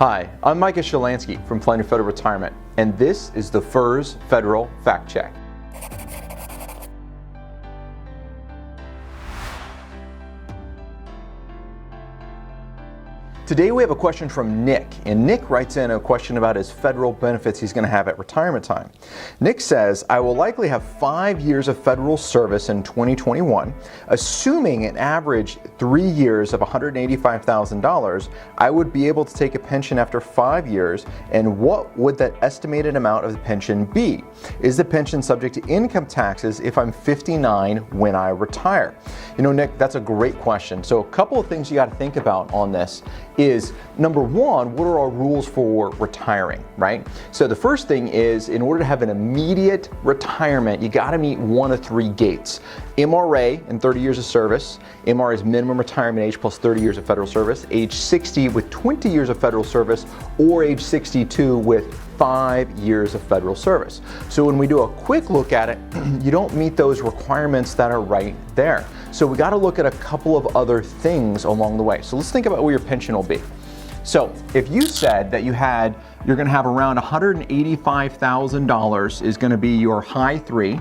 Hi, I'm Micah Shilanski from Federal Retirement, and this is the FERS Federal Fact Check. Today we have a question from Nick, and Nick writes in a question about his federal benefits he's going to have at retirement time. Nick says, I will likely have 5 years of federal service in 2021. Assuming an average 3 years of $185,000, I would be able to take a pension after 5 years, and what would that estimated amount of the pension be? Is the pension subject to income taxes if I'm 59 when I retire? You know, Nick, that's a great question. So a couple of things you got to think about on this is, number one, what are our rules for retiring, right? So the first thing is, in order to have an immediate retirement, you got to meet one of three gates. MRA and 30 years of service. MRA is minimum retirement age plus 30 years of federal service. Age 60 with 20 years of federal service, or age 62 with 5 years of federal service. So when we do a quick look at it, you don't meet those requirements that are right there. So we got to look at a couple of other things along the way. So let's think about where your pension will be. So if you said that you're going to have around $185,000 is going to be your high three,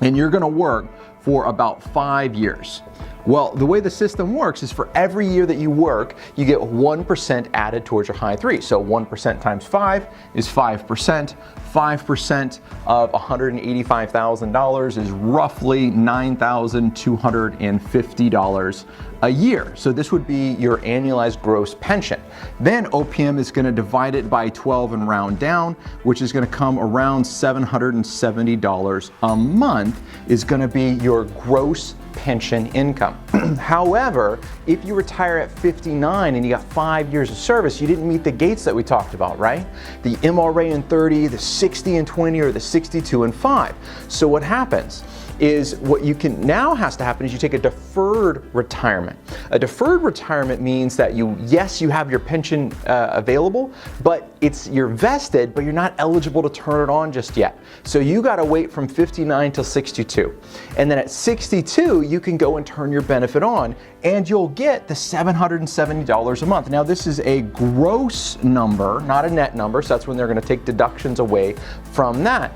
and you're going to work for about 5 years. Well, the way the system works is for every year that you work, you get 1% added towards your high three. So 1% times 5 is 5%. 5% of $185,000 is roughly $9,250 a year. So this would be your annualized gross pension. Then OPM is going to divide it by 12 and round down, which is going to come around $770 a month is going to be your gross pension income. However, if you retire at 59 and you got 5 years of service, you didn't meet the gates that we talked about, right? The MRA and 30, the 60 and 20, or the 62 and 5. So what happens is, what you can now has to happen is you take a deferred retirement. A deferred retirement means that you have your pension available, but you're vested, but you're not eligible to turn it on just yet. So you got to wait from 59 till 62. And then at 62, you can go and turn your benefit on, and you'll get the $770 a month. Now this is a gross number, not a net number, so that's when they're going to take deductions away from that.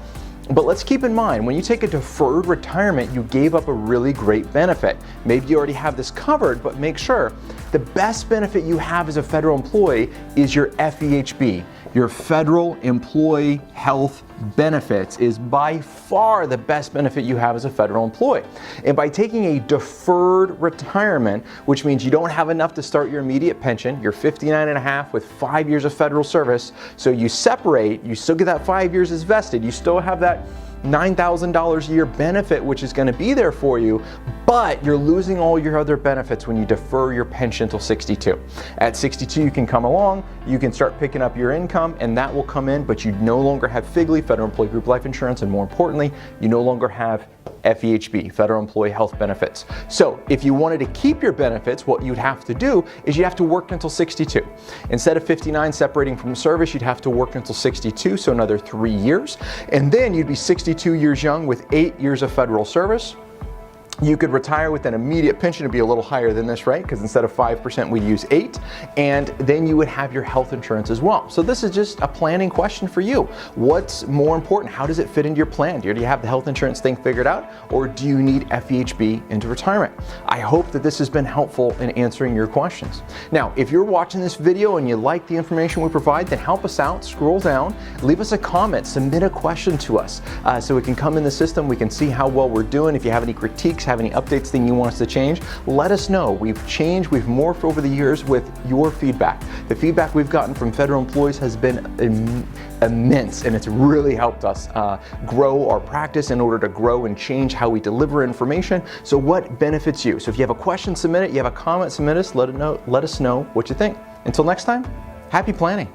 But let's keep in mind, when you take a deferred retirement, you gave up a really great benefit. Maybe you already have this covered, but make sure the best benefit you have as a federal employee is your FEHB. Your Federal Employee Health Benefits is by far the best benefit you have as a federal employee. And by taking a deferred retirement, which means you don't have enough to start your immediate pension, you're 59 and a half with 5 years of federal service, so you separate, you still get that 5 years is vested, you still have that $9,000 a year benefit, which is going to be there for you, but you're losing all your other benefits when you defer your pension till 62. At 62, you can come along, you can start picking up your income, and that will come in, but you no longer have FIGLI, Federal Employee Group Life Insurance, and more importantly, you no longer have FEHB, Federal Employee Health Benefits. So if you wanted to keep your benefits, what you'd have to do is you have to work until 62. Instead of 59 separating from service, you'd have to work until 62, so another 3 years. And then you'd be 62 years young with 8 years of federal service. You could retire with an immediate pension. It'd be a little higher than this, right? Because instead of 5%, we use 8. And then you would have your health insurance as well. So this is just a planning question for you. What's more important? How does it fit into your plan? Do you have the health insurance thing figured out? Or do you need FEHB into retirement? I hope that this has been helpful in answering your questions. Now, if you're watching this video and you like the information we provide, then help us out. Scroll down, leave us a comment, submit a question to us so we can come in the system. We can see how well we're doing. If you have any critiques, have any updates, thing you want us to change, let us know. We've changed, we've morphed over the years with your feedback. The feedback we've gotten from federal employees has been immense, and it's really helped us grow our practice in order to grow and change how we deliver information. So what benefits you? So if you have a question, submit it. You have a comment, submit us. Let us know what you think. Until next time, happy planning.